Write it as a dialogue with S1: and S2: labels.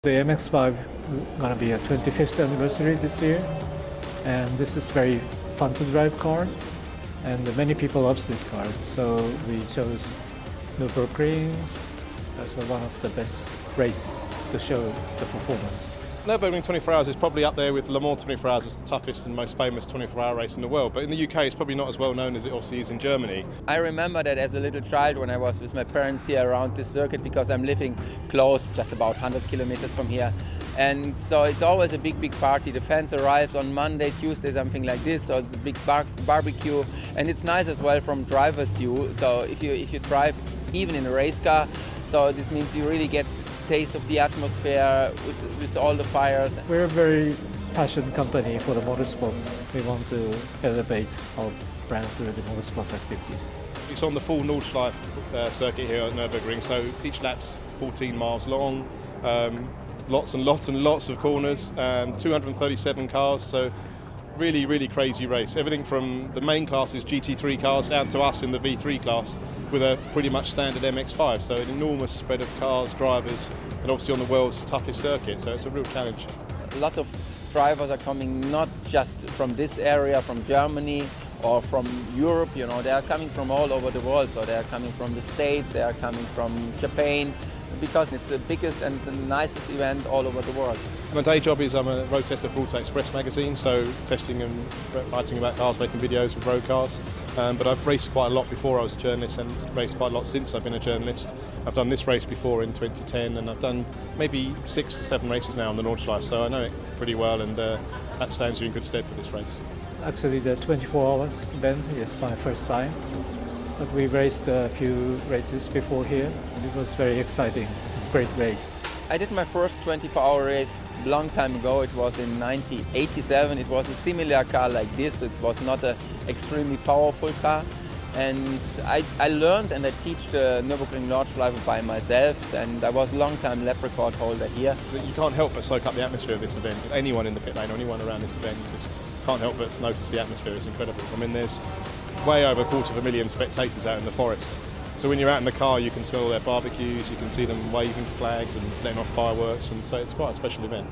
S1: The MX-5 gonna be a 25th anniversary this year, and this is very fun to drive car, and many people love this car. So we chose Nurburgring as one of the best race to show the performance.
S2: Nurburgring 24 Hours is probably up there with Le Mans 24 Hours as the toughest and most famous 24-hour race in the world. But in the UK, it's probably not as well known as it obviously is in Germany.
S3: I remember that as a little child when I was with my parents here around this circuit, because I'm living close, just about 100 kilometers from here. And so it's always a big party. The fans arrives on Monday, Tuesday, something like this. So it's a big barbecue. And it's nice as well from driver's view. So if you drive even in a race car, so this means you really get taste of the atmosphere with all the fires.
S1: We're a very passionate company for the motorsports. We want to elevate our brand through the motorsports activities.
S2: It's on the full Nordschleife circuit here at Nurburgring, so each lap's 14 miles long, lots and lots of corners, 237 cars, so really crazy race. Everything from the main classes, GT3 cars, down to us in the V3 class with a pretty much standard MX-5, so an enormous spread of cars, drivers, and obviously on the world's toughest circuit, so it's a real challenge.
S3: A lot of drivers are coming not just from this area, from Germany or from Europe, you know, they are coming from all over the world. So they are coming from the States, they are coming from Japan, because it's the biggest and the nicest event all over the world.
S2: My day job is I'm a road tester for Auto Express magazine, so testing and writing about cars, making videos with road cars. But I've raced quite a lot before I was a journalist, and raced quite a lot since I've been a journalist. I've done this race before in 2010, and I've done maybe 6 or 7 races now on the Nordschleife, so I know it pretty well, and that stands you in good stead for this race.
S1: Actually, the 24-hour event is my first time, but we raced a few races before here. It was very exciting, great race.
S3: I did my first 24-hour race a long time ago. It was in 1987. It was a similar car like this. It was not an extremely powerful car. And I learned and I teach the Nürburgring Nordschleife by myself, and I was a long time lap record holder here.
S2: You can't help but soak up the atmosphere of this event. Anyone in the pit lane, anyone around this event, you just can't help but notice the atmosphere. It's incredible. I mean, there's way over 250,000 spectators out in the forest. So when you're out in the car, you can smell their barbecues, you can see them waving flags and letting off fireworks, and so it's quite a special event.